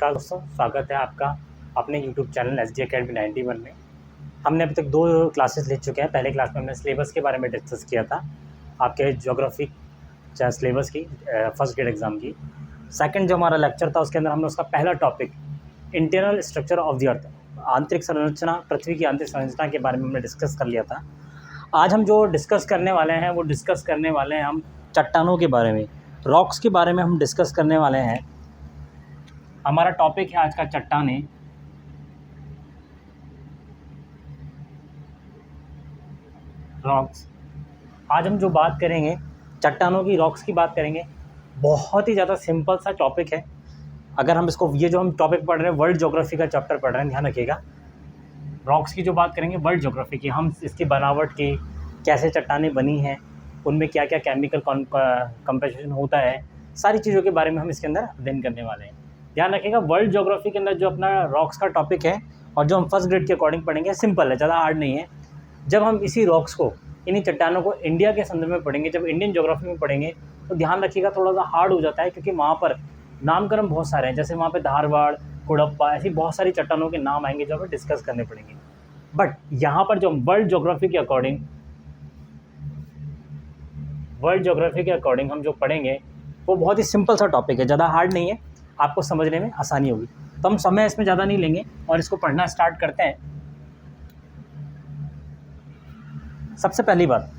नमस्कार दोस्तों, स्वागत है आपका अपने यूट्यूब चैनल एसडी अकेडमी 91 में। हमने अभी तक 2 क्लासेस ले चुके हैं। पहले क्लास में हमने सिलेबस के बारे में डिस्कस किया था, आपके ज्योग्राफी सिलेबस की फर्स्ट ग्रेड एग्ज़ाम की। सेकंड जो हमारा लेक्चर था उसके अंदर हमने उसका पहला topic internal structure of the earth, आंतरिक संरचना, पृथ्वी की आंतरिक संरचना के बारे में हमने डिस्कस कर लिया था। आज हम जो डिस्कस करने वाले हैं वो डिस्कस करने वाले हैं हम चट्टानों के बारे में, रॉक्स के बारे में हम डिस्कस करने वाले हैं। हमारा टॉपिक है आज का चट्टानें। रॉक्स। आज हम जो बात करेंगे चट्टानों की, रॉक्स की बात करेंगे। बहुत ही ज़्यादा सिंपल सा टॉपिक है। अगर हम इसको, ये जो हम टॉपिक पढ़ रहे हैं वर्ल्ड ज्योग्राफी का चैप्टर पढ़ रहे हैं, ध्यान रखिएगा। रॉक्स की जो बात करेंगे वर्ल्ड ज्योग्राफी की, हम इसकी बनावट की, कैसे चट्टानें बनी हैं, उनमें क्या क्या केमिकल कंपोजिशन होता है, सारी चीज़ों के बारे में हम इसके अंदर अध्ययन करने वाले हैं। ध्यान रखिएगा, वर्ल्ड ज्योग्राफी के अंदर जो अपना रॉक्स का टॉपिक है और जो हम फर्स्ट ग्रेड के अकॉर्डिंग पढ़ेंगे, सिंपल है, ज़्यादा हार्ड नहीं है। जब हम इसी रॉक्स को, इन्हीं चट्टानों को इंडिया के संदर्भ में पढ़ेंगे, जब इंडियन ज्योग्राफी में पढ़ेंगे, तो ध्यान रखिएगा थोड़ा सा हार्ड हो जाता है, क्योंकि वहाँ पर नामकरण बहुत सारे हैं। जैसे वहाँ पे धारवाड़, कुड़प्पा, ऐसी बहुत सारी चट्टानों के नाम आएंगे जो हमें डिस्कस करने पड़ेंगे। बट यहाँ पर जो वर्ल्ड ज्योग्राफी के अकॉर्डिंग हम जो पढ़ेंगे वो बहुत ही सिंपल सा टॉपिक है, ज़्यादा हार्ड नहीं है, आपको समझने में आसानी होगी। तो हम समय इसमें ज़्यादा नहीं लेंगे और इसको पढ़ना स्टार्ट करते हैं। सबसे पहली बात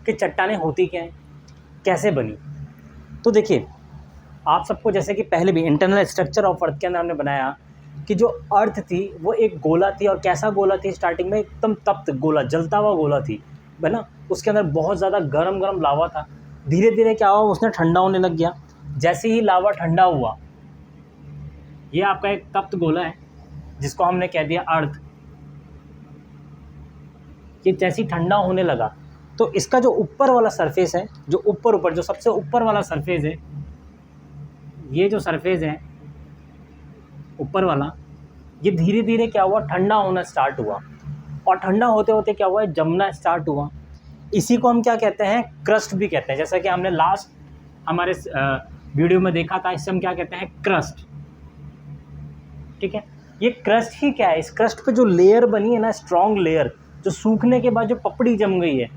कि चट्टानें होती क्या हैं, कैसे बनी। तो देखिए, आप सबको जैसे कि पहले भी इंटरनल स्ट्रक्चर ऑफ अर्थ के अंदर हमने बनाया कि जो अर्थ थी वो एक गोला थी। और कैसा गोला थी? स्टार्टिंग में एकदम तप्त गोला, जलता हुआ गोला थी, है ना। उसके अंदर बहुत ज़्यादा गरम लावा था। धीरे धीरे क्या हुआ, उसने ठंडा होने लग गया। जैसे ही लावा ठंडा हुआ, ये आपका एक तप्त गोला है जिसको हमने कह दिया अर्थ। ये जैसे ही ठंडा होने लगा तो इसका जो ऊपर वाला सरफेस है, जो ऊपर जो सबसे ऊपर वाला सरफेस है, ये जो सरफेस है ऊपर वाला, ये धीरे धीरे क्या हुआ, ठंडा होना स्टार्ट हुआ। और ठंडा होते होते क्या हुआ, जमना स्टार्ट हुआ। इसी को हम क्या कहते हैं, क्रस्ट भी कहते हैं। जैसा कि हमने लास्ट हमारे वीडियो में देखा था, इससे हम क्या कहते हैं, क्रस्ट। ठीक है, ये क्रस्ट ही क्या है, इस क्रस्ट पे जो लेयर बनी है ना, स्ट्रॉन्ग लेयर, जो सूखने के बाद जो पपड़ी जम गई है,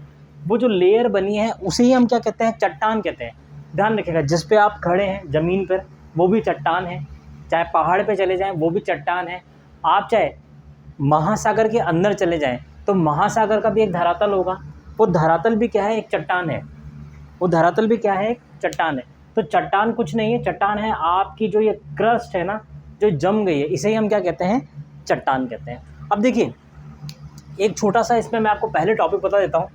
वो जो लेयर बनी है उसे ही हम क्या कहते हैं, चट्टान कहते हैं। ध्यान रखिएगा, जिस पे आप खड़े हैं ज़मीन पर, वो भी चट्टान है। चाहे पहाड़ पे चले जाएं, वो भी चट्टान है। आप चाहे महासागर के अंदर चले जाएं, तो महासागर का भी एक धरातल होगा, वो धरातल भी क्या है, एक चट्टान है। वो धरातल भी क्या है, एक चट्टान है। तो चट्टान कुछ नहीं है, चट्टान है आपकी जो ये क्रस्ट है ना, जो जम गई है, इसे ही हम क्या कहते हैं, चट्टान कहते हैं। अब देखिए, एक छोटा सा इसमें मैं आपको पहले टॉपिक बता देता हूँ,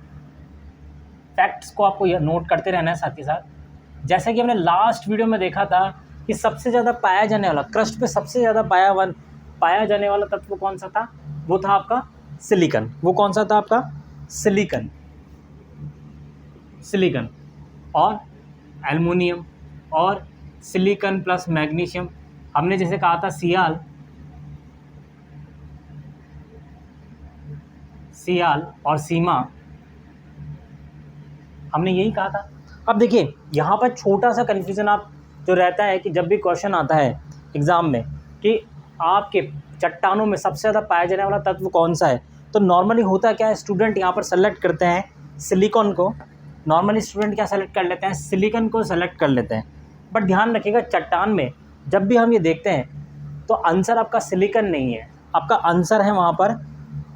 फैक्ट्स को आपको ये नोट करते रहना है साथ ही साथ। जैसे कि हमने लास्ट वीडियो में देखा था कि सबसे ज़्यादा पाया जाने वाला, क्रस्ट पे सबसे ज़्यादा पाया जाने वाला तत्व कौन सा था, वो था आपका सिलिकन। वो कौन सा था आपका, सिलिकन और एल्युमिनियम और सिलिकन प्लस मैग्नीशियम। हमने जैसे कहा था सियाल और सीमा, हमने यही कहा था। अब देखिए, यहाँ पर छोटा सा कन्फ्यूज़न आप जो रहता है कि जब भी क्वेश्चन आता है एग्ज़ाम में कि आपके चट्टानों में सबसे ज़्यादा पाया जाने वाला तत्व कौन सा है, तो नॉर्मली होता क्या है, स्टूडेंट यहाँ पर सेलेक्ट करते हैं सिलिकॉन को। नॉर्मली स्टूडेंट क्या सेलेक्ट कर लेते हैं, सिलिकॉन को सेलेक्ट कर लेते हैं। बट ध्यान रखिएगा, चट्टान में जब भी हम ये देखते हैं तो आंसर आपका सिलिकॉन नहीं है, आपका आंसर है वहाँ पर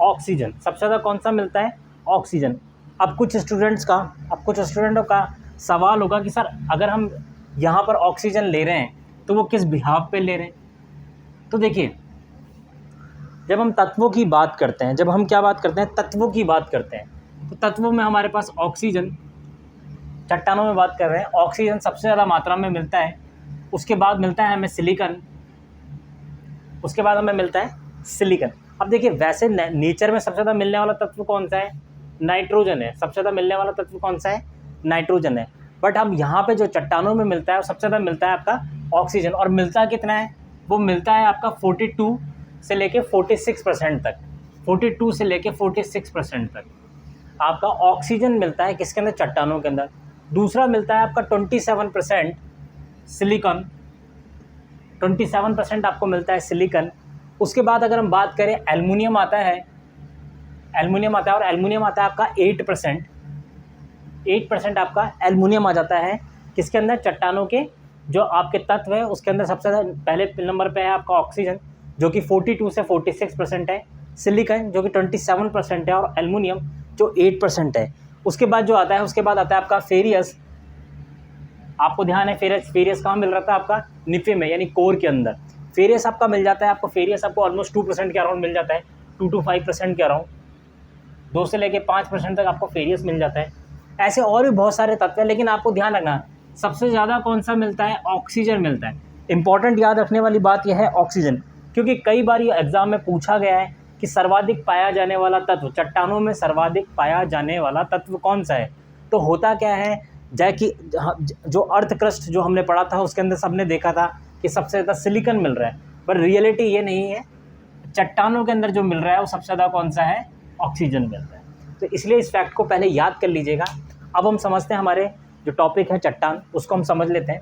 ऑक्सीजन। सबसे ज़्यादा कौन सा मिलता है, ऑक्सीजन। अब कुछ स्टूडेंटों का सवाल होगा कि सर अगर हम यहाँ पर ऑक्सीजन ले रहे हैं तो वो किस बिहाफ पे ले रहे हैं। तो देखिए, जब हम तत्वों की बात करते हैं, जब हम क्या बात करते हैं, तत्वों की बात करते हैं, तो तत्वों में हमारे पास ऑक्सीजन, चट्टानों में बात कर रहे हैं, ऑक्सीजन सबसे ज़्यादा मात्रा में मिलता है। उसके बाद मिलता है हमें सिलिकॉन, अब देखिए, वैसे नेचर में सबसे ज़्यादा मिलने वाला तत्व कौन सा है, नाइट्रोजन है। सबसे ज़्यादा मिलने वाला तत्व कौन सा है, नाइट्रोजन है। बट हम यहाँ पे जो चट्टानों में मिलता है वो सबसे ज़्यादा मिलता है आपका ऑक्सीजन। और मिलता कितना है, वो मिलता है आपका 42 से लेके 46% तक, 42 से लेके 46% तक आपका ऑक्सीजन मिलता है। किसके अंदर, चट्टानों के अंदर। दूसरा मिलता है आपका 27% सिलिकॉन, 27% आपको मिलता है सिलिकॉन। उसके बाद अगर हम बात करें एल्युमिनियम आता है, और एल्युमिनियम आता है आपका 8%। 8% आपका एल्युमिनियम आ जाता है किसके अंदर, चट्टानों के जो आपके तत्व है उसके अंदर। सबसे पहले नंबर पे है आपका ऑक्सीजन जो कि 42 से 46% है, सिलिकॉन जो कि 27% है, और एल्युमिनियम जो 8% है। उसके बाद जो आता है, उसके बाद आता है आपका फेरियस। आपको ध्यान है फेरियस कहाँ मिल रहा था आपका, निफे में, यानी कोर के अंदर फेरियस आपका मिल जाता है। आपको फेरियस आपको ऑलमोस्ट 2% के अराउंड मिल जाता है, 2 to 5% के अराउंड, 2 से लेके 5% तक आपको फेरियस मिल जाता है। ऐसे और भी बहुत सारे तत्व हैं, लेकिन आपको ध्यान रखना सबसे ज़्यादा कौन सा मिलता है, ऑक्सीजन मिलता है। इंपॉर्टेंट याद रखने वाली बात यह है ऑक्सीजन, क्योंकि कई बार ये एग्जाम में पूछा गया है कि सर्वाधिक पाया जाने वाला तत्व, चट्टानों में सर्वाधिक पाया जाने वाला तत्व कौन सा है। तो होता क्या है, जैसे कि जो अर्थ क्रस्ट जो हमने पढ़ा था उसके अंदर सबने देखा था कि सबसे ज़्यादा सिलिकॉन मिल रहा है, पर रियलिटी ये नहीं है। चट्टानों के अंदर जो मिल रहा है वो सबसे ज़्यादा कौन सा है, ऑक्सीजन मिल रहा है। तो इसलिए इस फैक्ट को पहले याद कर लीजिएगा। अब हम समझते हैं हमारे जो टॉपिक है चट्टान, उसको हम समझ लेते हैं।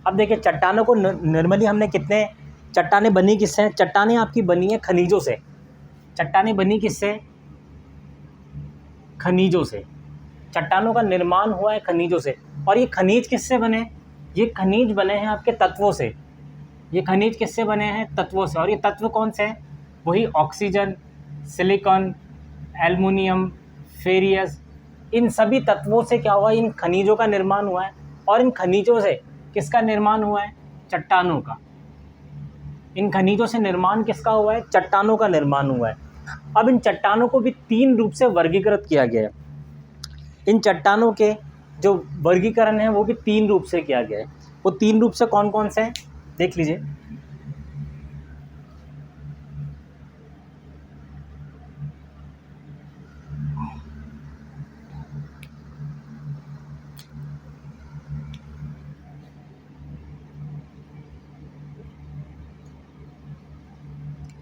अब देखिए चट्टानों को नॉर्मली हमने कितने चट्टानें बनी किससे हैं, चट्टानें आपकी बनी है खनिजों से। चट्टानें बनी किससे, खनिजों से। चट्टानों का निर्माण हुआ है खनिजों से। और ये खनिज किससे बने, ये खनिज बने हैं आपके तत्वों से। ये खनिज किससे बने हैं, तत्वों से। और ये तत्व कौन से हैं, वही ऑक्सीजन, सिलिकॉन, एल्युमिनियम, फेरियस, इन सभी तत्वों से क्या हुआ, इन खनिजों का निर्माण हुआ है। और इन खनिजों से किसका निर्माण हुआ है, चट्टानों का। इन खनिजों से निर्माण किसका हुआ है, चट्टानों का निर्माण हुआ है। अब इन चट्टानों को भी 3 रूप से वर्गीकृत किया गया है। इन चट्टानों के जो वर्गीकरण है वो भी 3 रूप से किया गया है। वो 3 रूप से कौन कौन से हैं देख लीजिए।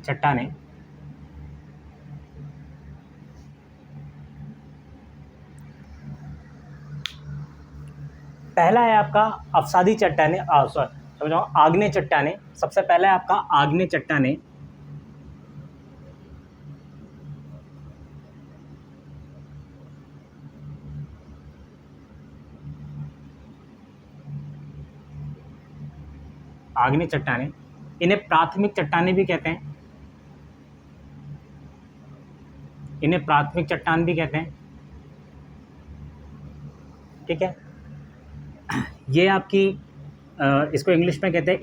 चट्टानें, पहला है आपका अवसादी चट्टानें, समझो आग्नेय चट्टानें। सबसे पहला है आपका आग्नेय चट्टानें। आग्नेय चट्टानें, इन्हें प्राथमिक चट्टानें भी कहते हैं। इन्हें प्राथमिक चट्टान भी कहते हैं, ठीक है। ये आपकी इसको इंग्लिश में कहते हैं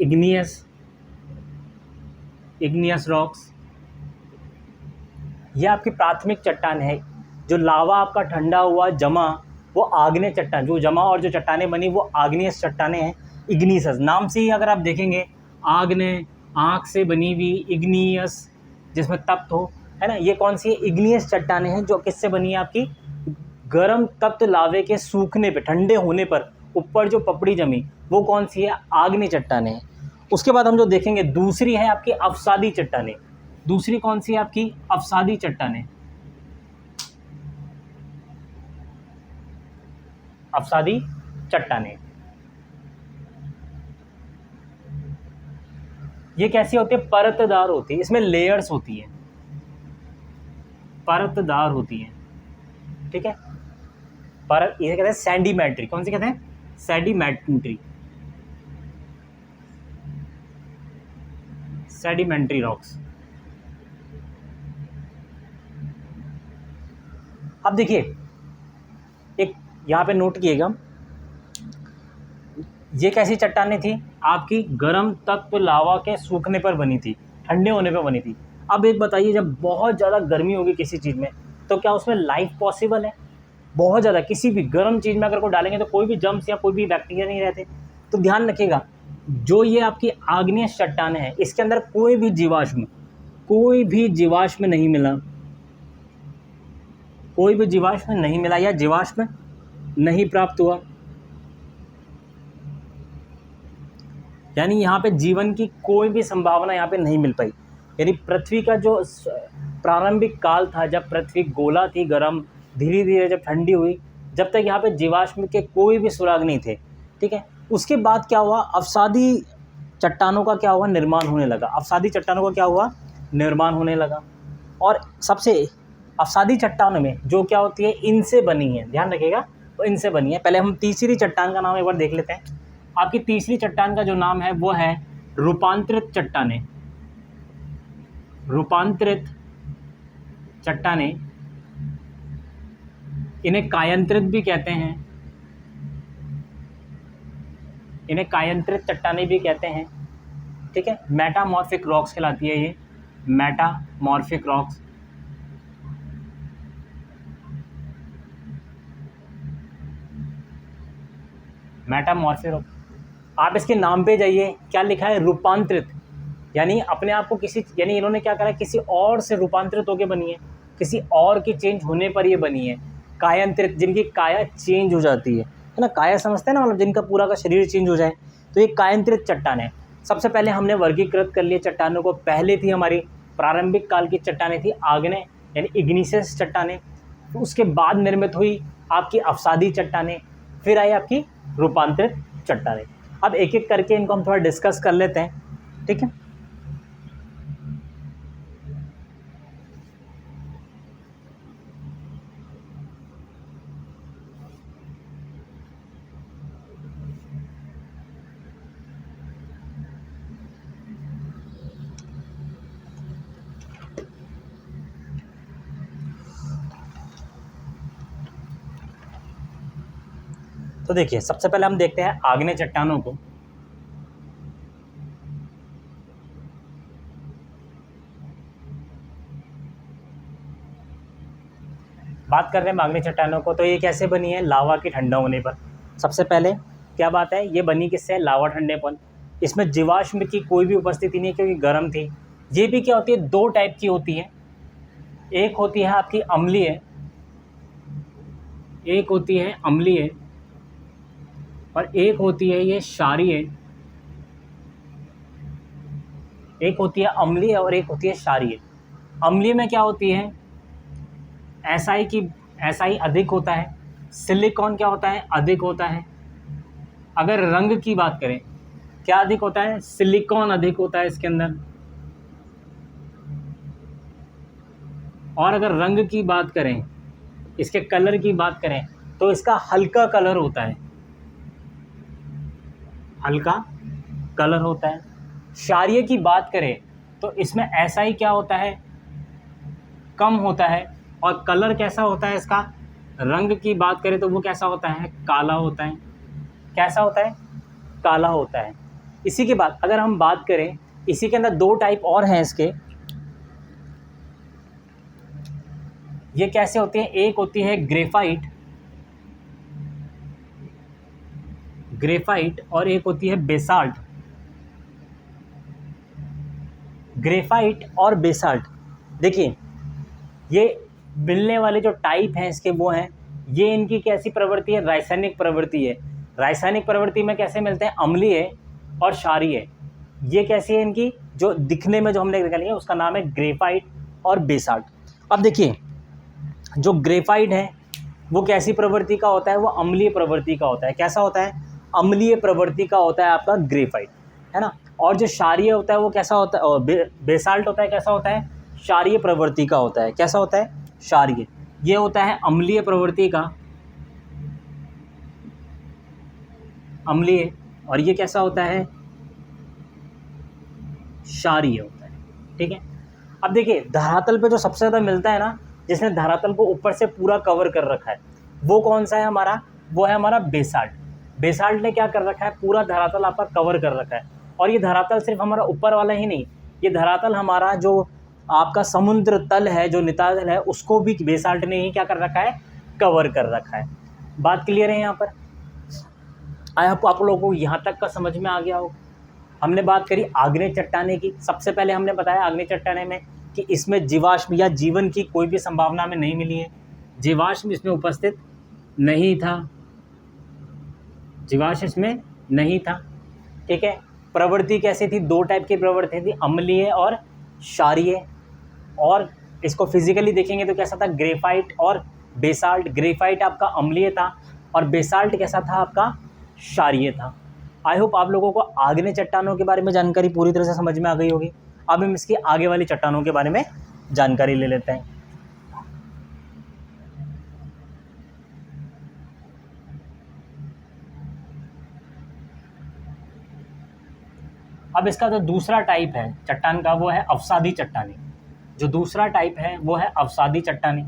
इग्नियस रॉक्स। ये आपकी प्राथमिक चट्टान है। जो लावा आपका ठंडा हुआ जमा, वो आग्नेय चट्टान, जो जमा और जो चट्टानें बनी वो आग्नेय चट्टानें हैं, इग्नियस। नाम से ही अगर आप देखेंगे, आग्नेय, आँख से बनी हुई, इग्नियस जिसमें तप्त हो, है ना। ये कौन सी है, इग्नियस चट्टानें हैं, जो किससे बनी है, आपकी गर्म तप्त लावे के सूखने पे, ठंडे होने पर ऊपर जो पपड़ी जमी, वो कौन सी है, आग्नेय चट्टानें हैं। उसके बाद हम जो देखेंगे दूसरी है आपकी अवसादी चट्टानें। दूसरी कौन सी है आपकी, अवसादी चट्टानें। अवसादी चट्टानें ये कैसी होती है, परतदार होती है, इसमें लेयर्स होती है, परतदार होती है, ठीक है। परत, ये कहते हैं सैंडीमेट्री। कौन सी कहते हैं, सेडिमेंट्री रॉक्स। अब देखिए एक यहाँ पे नोट किएगा, ये कैसी चट्टानें थी, आपकी गर्म तत्व लावा के सूखने पर बनी थी, ठंडे होने पर बनी थी। अब एक बताइए, जब बहुत ज़्यादा गर्मी होगी किसी चीज़ में, तो क्या उसमें लाइफ पॉसिबल है, बहुत ज़्यादा किसी भी गर्म चीज़ में अगर को डालेंगे तो कोई भी जम्स या कोई भी बैक्टीरिया नहीं रहते। तो ध्यान रखिएगा, जो ये आपकी आग्नेय चट्टानें हैं, इसके अंदर कोई भी जीवाश्म नहीं मिला, कोई भी जीवाश्म नहीं मिला या जीवाश्म नहीं प्राप्त हुआ। यानी यहाँ पे जीवन की कोई भी संभावना यहाँ पे नहीं मिल पाई। यानी पृथ्वी का जो प्रारंभिक काल था जब पृथ्वी गोला थी, गर्म, धीरे धीरे जब ठंडी हुई, जब तक यहाँ पे जीवाश्म के कोई भी सुराग नहीं थे, ठीक है। उसके बाद क्या हुआ, अवसादी चट्टानों का क्या हुआ, निर्माण होने लगा। अवसादी चट्टानों का क्या हुआ, निर्माण होने लगा। और सबसे अवसादी चट्टानों में जो क्या होती है, इनसे बनी है, ध्यान रखिएगा, तो इनसे बनी है। पहले हम तीसरी चट्टान का नाम एक बार देख लेते हैं। आपकी तीसरी चट्टान का जो नाम है वो है रूपांतरित चट्टानें। रूपांतरित चट्टानें, इन्हें कायांतरित भी कहते हैं, इन्हें कायांतरित चट्टानें भी कहते हैं, ठीक है। मेटामॉर्फिक रॉक्स कहलाती है ये, मेटामॉर्फिक रॉक्स। मेटामॉर्फिक रॉक, आप इसके नाम पे जाइए, क्या लिखा है, रूपांतरित, यानी अपने आप को किसी, यानी इन्होंने क्या करा है, किसी और से रूपांतरित होकर बनी है, किसी और के चेंज होने पर ये बनी है। कायांतरित, जिनकी काया चेंज हो जाती है ना, काया समझते हैं ना, मतलब जिनका पूरा का शरीर चेंज हो जाए, तो ये कायांतरित चट्टान है। सबसे पहले हमने वर्गीकृत कर लिया चट्टानों को। पहले थी हमारी प्रारंभिक काल की चट्टानें थी आग्नेय यानी इग्निशियस चट्टानें, उसके बाद निर्मित हुई आपकी अवसादी चट्टानें, फिर आई आपकी रूपांतरित चट्टानें। अब एक एक करके इनको हम थोड़ा डिस्कस कर लेते हैं, ठीक है। तो देखिए, सबसे पहले हम देखते हैं आग्नेय चट्टानों को। बात कर रहे हैं आग्नेय चट्टानों को, तो ये कैसे बनी है, लावा के ठंडा होने पर। सबसे पहले क्या बात है, ये बनी किससे, लावा ठंडेपन। इसमें जीवाश्म की कोई भी उपस्थिति नहीं, क्योंकि गर्म थी। ये भी क्या होती है, दो टाइप की होती है, एक होती है आपकी अम्लीय, एक होती है अम्लीय, और एक होती है ये क्षारीय। एक होती है अम्लीय और एक होती है क्षारीय। अम्लीय में क्या होती है, एसआई अधिक होता है, सिलिकॉन क्या होता है, अधिक होता है। अगर रंग की बात करें, क्या अधिक होता है, सिलिकॉन अधिक होता है इसके अंदर। और अगर रंग की बात करें, इसके कलर की बात करें, तो इसका हल्का कलर होता है, हल्का कलर होता है। क्षारीय की बात करें तो इसमें एसआई क्या होता है, कम होता है। और कलर कैसा होता है इसका, रंग की बात करें तो वो कैसा होता है, काला होता है। कैसा होता है, काला होता है। इसी के बाद अगर हम बात करें, इसी के अंदर दो टाइप और हैं इसके, ये कैसे होते हैं, एक होती है ग्रेफाइट, ग्रेफाइट, और एक होती है बेसाल्ट। ग्रेफाइट और बेसाल्ट, देखिए ये मिलने वाले जो टाइप हैं इसके वो हैं, ये इनकी कैसी प्रवृत्ति है, रासायनिक प्रवृत्ति है। रासायनिक प्रवृत्ति में कैसे मिलते हैं, अम्लीय और क्षारीय। ये कैसी है इनकी, जो दिखने में जो हमने निकाली है उसका नाम है ग्रेफाइट और बेसाल्ट। अब देखिए, जो ग्रेफाइट है वो कैसी प्रवृत्ति का होता है, वो अम्लीय प्रवृत्ति का होता है। कैसा होता है, अम्लीय प्रवृत्ति का होता है आपका ग्रेफाइट, है ना। और जो क्षारीय होता है वो कैसा होता है, और बेसाल्ट होता है, कैसा होता है, क्षारीय प्रवृत्ति का होता है। कैसा होता है, क्षारीय। ये होता है अम्लीय प्रवृत्ति का, अम्लीय, और ये कैसा होता है, क्षारीय होता है, ठीक है। अब देखिए, धरातल पे जो सबसे ज़्यादा मिलता है ना, जिसने धरातल को ऊपर से पूरा कवर कर रखा है, वो कौन सा है हमारा, वो है हमारा बेसाल्ट। बेसाल्ट ने क्या कर रखा है, पूरा धरातल आपका कवर कर रखा है। और ये धरातल सिर्फ हमारा ऊपर वाला ही नहीं, ये धरातल हमारा जो आपका समुद्र तल है, जो नितातल है, उसको भी बेसाल्ट ने ही क्या कर रखा है, कवर कर रखा है। बात क्लियर है यहाँ पर, आप लोगों को यहाँ तक का समझ में आ गया हो। हमने बात करी आग्नेय चट्टाने की। सबसे पहले हमने बताया आग्नेय चट्टाने में कि इसमें जीवाश्म या जीवन की कोई भी संभावना हमें नहीं मिली है, जीवाश्म इसमें उपस्थित नहीं था, जीवाश्म इसमें नहीं था, ठीक है। प्रवृत्ति कैसी थी, दो टाइप की प्रवृत्ति थी, अम्लीय और क्षारीय। और इसको फिजिकली देखेंगे तो कैसा था, ग्रेफाइट और बेसाल्ट। ग्रेफाइट आपका अम्लीय था और बेसाल्ट कैसा था आपका, क्षारीय था। आई होप आप लोगों को आग्नेय चट्टानों के बारे में जानकारी पूरी तरह से समझ में आ गई होगी। अब हम इसकी आगे वाली चट्टानों के बारे में जानकारी ले लेते हैं। अब इसका जो दूसरा टाइप है चट्टान का वो है अवसादी चट्टानी। जो दूसरा टाइप है वो है अवसादी चट्टानी।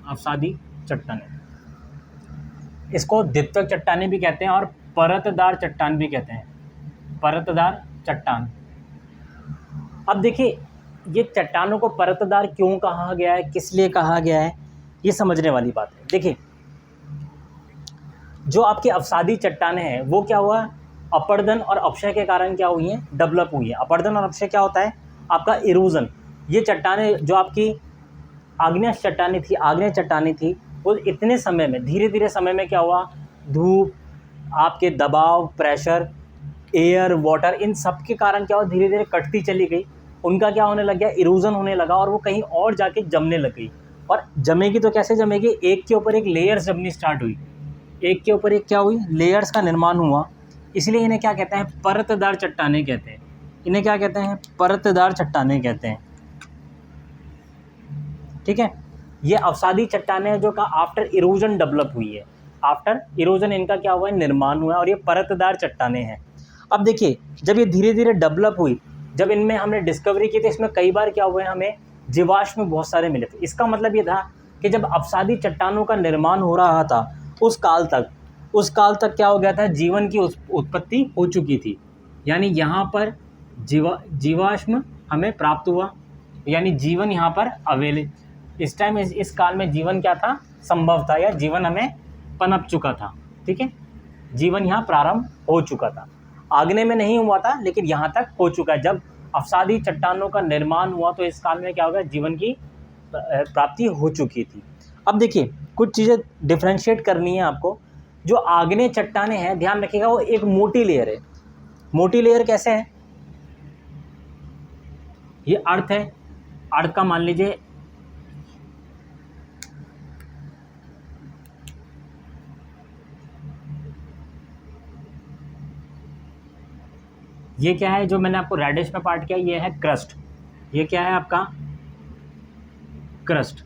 अवसादी चट्टानी, इसको द्वितीयक चट्टानी भी कहते हैं और परतदार चट्टान भी कहते हैं, परतदार चट्टान। अब देखिए ये चट्टानों को परतदार क्यों कहा गया है, किस लिए कहा गया है, ये समझने वाली बात है। देखिए जो आपकी अवसादी चट्टानें हैं वो क्या हुआ, अपरदन और अपक्षय के कारण क्या हुई हैं, डेवलप हुई है। अपरदन और अपक्षय क्या होता है, आपका इरोजन। ये चट्टानें जो आपकी आग्नेय चट्टानें थी वो इतने समय में धीरे धीरे समय में क्या हुआ, धूप, आपके दबाव, प्रेशर, एयर, वाटर, इन सब के कारण क्या हुआ, धीरे धीरे कटती चली गई। उनका क्या होने लग गया, इरोजन होने लगा और वो कहीं और जाके जमने लग गई। और जमेगी तो कैसे जमेगी, एक के ऊपर एक लेयर्स जमनी स्टार्ट हुई, एक के ऊपर एक क्या हुई, लेयर्स का निर्माण हुआ। इसलिए इन्हें क्या कहते हैं, परतदार चट्टानें कहते हैं। इन्हें क्या कहते हैं, परतदार चट्टानें कहते हैं। ठीक है, ये अवसादी चट्टानें जो का आफ्टर इरोजन डेवलप हुई है, आफ्टर इरोजन इनका क्या हुआ है, निर्माण हुआ है और ये परतदार चट्टानें हैं। अब देखिए जब ये धीरे धीरे डेवलप हुई, जब इनमें हमने डिस्कवरी की तो इसमें कई बार क्या हुआ है, हमें जीवाश्म बहुत सारे मिले थे। इसका मतलब ये था कि जब अवसादी चट्टानों का निर्माण हो रहा था उस काल तक क्या हो गया था, जीवन की उत्पत्ति हो चुकी थी। यानी यहाँ पर जीवाश्म हमें प्राप्त हुआ, यानी जीवन यहाँ पर इस टाइम इस काल में जीवन क्या था, संभव था, या जीवन हमें पनप चुका था। ठीक है, जीवन यहाँ प्रारंभ हो चुका था। आग्नेय में नहीं हुआ था लेकिन यहाँ तक हो चुका है। जब अवसादी चट्टानों का निर्माण हुआ तो इस काल में क्या होगा, जीवन की प्राप्ति हो चुकी थी। अब देखिए कुछ चीज़ें डिफ्रेंशिएट करनी है आपको। जो आग्नेय चट्टानें हैं, ध्यान रखिएगा, वो एक मोटी लेयर है। मोटी लेयर कैसे है, ये अर्थ है, अर्थ का मान लीजिए ये क्या है, जो मैंने आपको रेडिश में पार्ट किया, ये है क्रस्ट। ये क्या है आपका, क्रस्ट।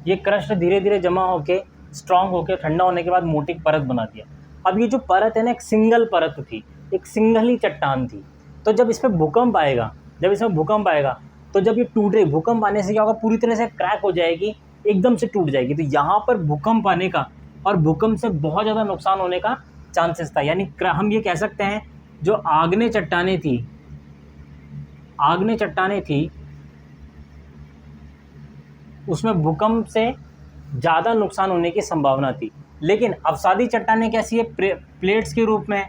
ये क्रस्ट धीरे धीरे जमा होके स्ट्रांग होके ठंडा होने के बाद मोटी परत बना दिया। अब ये जो परत है ना, एक सिंगल परत थी, एक सिंगल ही चट्टान थी। तो जब इसमें भूकंप आएगा, तो जब ये टूट रही, भूकंप आने से क्या होगा, पूरी तरह से क्रैक हो जाएगी, एकदम से टूट जाएगी। तो यहाँ पर भूकंप आने का और भूकंप से बहुत ज़्यादा नुकसान होने का चांसेस था। यानी हम ये कह सकते हैं जो आग्नेय चट्टानें थी उसमें भूकंप से ज़्यादा नुकसान होने की संभावना थी। लेकिन अवसादी चट्टानें कैसी है, प्लेट्स के रूप में,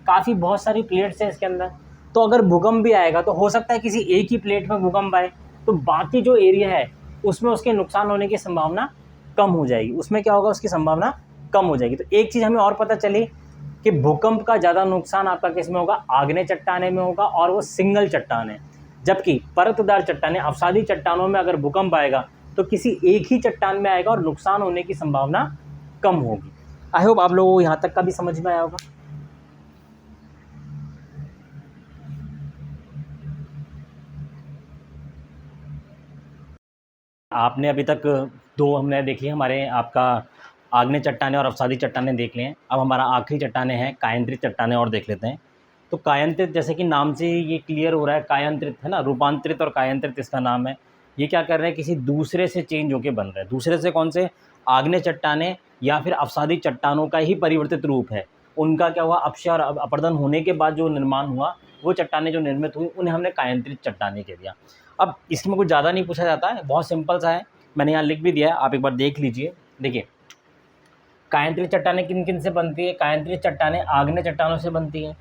काफ़ी बहुत सारी प्लेट्स हैं इसके अंदर। तो अगर भूकंप भी आएगा तो हो सकता है किसी एक ही प्लेट में भूकंप आए, तो बाकी जो एरिया है उसमें उसके नुकसान होने की संभावना कम हो जाएगी, उसमें क्या होगा, उसकी संभावना कम हो जाएगी। तो एक चीज़ हमें और पता चली कि भूकंप का ज़्यादा नुकसान आपका किस में होगा, आग्नेय चट्टाने में होगा, और वो सिंगल चट्टान है। जबकि परतदार चट्टानें, अवसादी चट्टानों में अगर भूकंप आएगा तो किसी एक ही चट्टान में आएगा और नुकसान होने की संभावना कम होगी। आई होप आप लोगों को यहाँ तक का भी समझ में आया होगा। आपने अभी तक दो हमने देखी, हमारे आपका आग्नेय चट्टानें और अवसादी चट्टानें देख लिए हैं। अब हमारा आखिरी चट्टानें हैं कायांतरित चट्टानें, और देख लेते हैं। तो कायांतरित, जैसे कि नाम से ये क्लियर हो रहा है, कायांतरित है ना, रूपांतरित और कायांतरित इसका नाम है। ये क्या कर रहे हैं, किसी दूसरे से चेंज होके बन रहे हैं। दूसरे से कौन से, आग्नेय चट्टानें या फिर अवसादी चट्टानों का ही परिवर्तित रूप है। उनका क्या हुआ, अपक्षय और अपरदन होने के बाद जो निर्माण हुआ, वो चट्टानें जो निर्मित हुई उन्हें हमने कायांतरित चट्टानें कह दिया। अब इसमें कुछ ज़्यादा नहीं पूछा जाता है, बहुत सिंपल सा है, मैंने यहाँ लिख भी दिया है, आप एक बार देख लीजिए। देखिए कायांतरित चट्टानें किन किन से बनती है, कायांतरित चट्टानें आग्नेय चट्टानों से बनती हैं,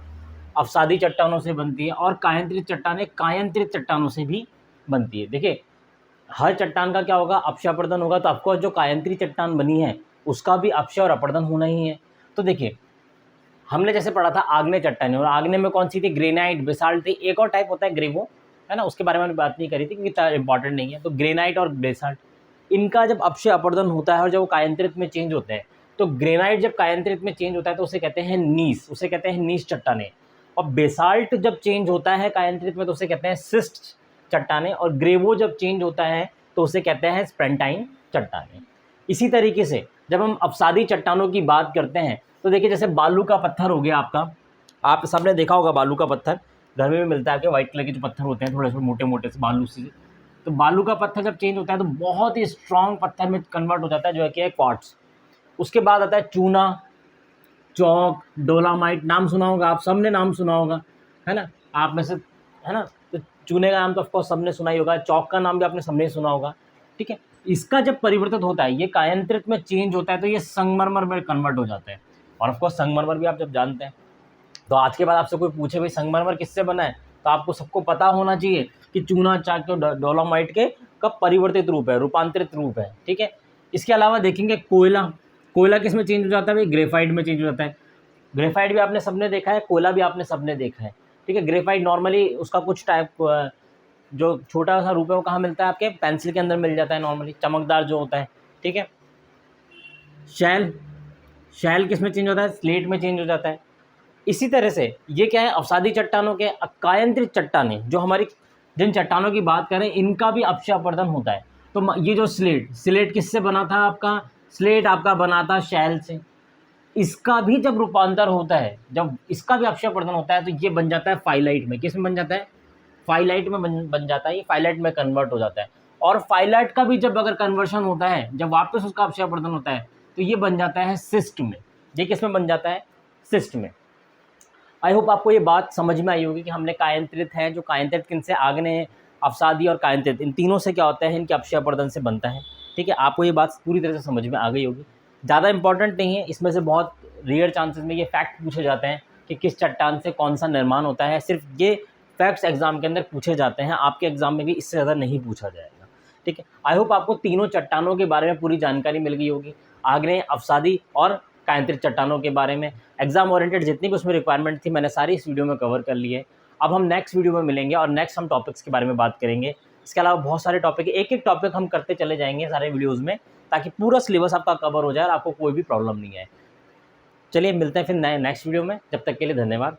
अवसादी चट्टानों से बनती है, और कायांतरित चट्टानें कायांतरित चट्टानों से भी बनती है। देखिए हर चट्टान का क्या होगा, अपक्षय अपरदन होगा। तो ऑफकोर्स जो कायंत्री चट्टान बनी है उसका भी अपक्षय और अपरदन होना ही है। तो देखिए हमने जैसे पढ़ा था आग्नेय चट्टानें, और आग्नेय में कौन सी थी, ग्रेनाइट, बेसाल्ट थी। एक और टाइप होता है ग्रेवो, है ना, उसके बारे में बात नहीं करी थी क्योंकि इतना इंपॉर्टेंट नहीं है। तो ग्रेनाइट और बेसाल्ट, इनका जब अपक्षय अपरदन होता है और जब वो कायांतरित में चेंज होते हैं, तो ग्रेनाइट जब कायांतरित में चेंज होता है तो उसे कहते हैं नीस, उसे कहते हैं नीस चट्टानें। और बेसाल्ट जब चेंज होता है कायांतरित में तो उसे कहते हैं सिस्ट चट्टानें। और ग्रेवो जब चेंज होता है तो उसे कहते हैं स्प्रेंटाइन चट्टानें। इसी तरीके से जब हम अपसादी चट्टानों की बात करते हैं तो देखिए जैसे बालू का पत्थर हो गया आपका, आप सबने देखा होगा बालू का पत्थर, घर में भी मिलता है आपके, व्हाइट कलर के जो पत्थर होते हैं थोड़े से मोटे मोटे से बालू से। तो बालू का पत्थर जब चेंज होता है तो बहुत ही स्ट्रॉन्ग पत्थर में कन्वर्ट हो जाता है, जो है कि है क्वार्ट्ज। उसके बाद आता है चूना, चौक, डोलामाइट, नाम सुना होगा आप, सबने नाम सुना होगा, है ना, आप में से, है ना। तो चूने का नाम तो ऑफकोर्स सबने सुना ही होगा, चौक का नाम भी आपने सबने सुना होगा, ठीक है। इसका जब परिवर्तित होता है, ये कायांतरित में चेंज होता है तो ये संगमरमर में कन्वर्ट हो जाता है। और ऑफकोर्स संगमरमर भी आप जब जानते हैं, तो आज के बाद आपसे कोई पूछे भाई संगमरमर किससे बना है, तो आपको सबको पता होना चाहिए कि चूना, चाक और डोलामाइट के का परिवर्तित रूप है, रूपांतरित रूप है, ठीक है। इसके अलावा देखेंगे कोयला, कोयला किस में चेंज हो जाता है भाई, ग्रेफाइट में चेंज हो जाता है। ग्रेफाइट भी आपने सबने देखा है, कोयला भी आपने सबने देखा है, ठीक है। ग्रेफाइट नॉर्मली उसका कुछ टाइप जो छोटा सा रूप है वो कहाँ मिलता है, आपके पेंसिल के अंदर मिल जाता है नॉर्मली, चमकदार जो होता है, ठीक है। शैल, शैल किस में चेंज होता है, स्लेट में चेंज हो जाता है। इसी तरह से ये क्या है, अवसादी चट्टानों के कायांतरित चट्टानें, जो हमारी जिन चट्टानों की बात करें इनका भी अपक्षय अपरदन होता है। तो ये जो स्लेट, स्लेट किससे बना था आपका, स्लेट आपका बना था शैल से। इसका भी जब रूपांतर होता है, जब इसका भी अपक्षय अपरदन होता है तो ये बन जाता है फाइलाइट में। किस में बन जाता है, फाइलाइट में बन जाता है, ये फाइलाइट में कन्वर्ट हो जाता है। और फाइलाइट का भी जब अगर कन्वर्शन होता है, जब वापस उसका अपक्षय अपरदन होता है तो ये बन जाता है सिस्ट में। ये किस में बन जाता है, सिस्ट में। आई होप आपको ये बात समझ में आई होगी कि हमने कायांतरित है, जो कायांतरित किनसे, आग्नेय, अवसादी और कायांतरित, इन तीनों से क्या होता है, इनके अपक्षय अपरदन से बनता है, ठीक है। आपको ये बात पूरी तरह से समझ में आ गई होगी। ज़्यादा इंपॉर्टेंट नहीं है, इसमें से बहुत रेयर चांसेस में ये फैक्ट पूछे जाते हैं कि किस चट्टान से कौन सा निर्माण होता है। सिर्फ ये फैक्ट्स एग्जाम के अंदर पूछे जाते हैं, आपके एग्जाम में भी इससे ज़्यादा नहीं पूछा जाएगा, ठीक है। आई होप आपको तीनों चट्टानों के बारे में पूरी जानकारी मिल गई होगी, आग्नेय, अवसादी और कायांतरित चट्टानों के बारे में। एग्जाम ओरिएंटेड जितनी भी उसमें रिक्वायरमेंट थी मैंने सारी इस वीडियो में कवर कर ली है। अब हम नेक्स्ट वीडियो में मिलेंगे और नेक्स्ट हम टॉपिक्स के बारे में बात करेंगे। इसके अलावा बहुत सारे टॉपिक, एक एक टॉपिक हम करते चले जाएंगे सारे वीडियोज़ में, ताकि पूरा सिलेबस आपका कवर हो जाए और आपको कोई भी प्रॉब्लम नहीं आए। चलिए मिलते हैं फिर नेक्स्ट वीडियो में, जब तक के लिए धन्यवाद।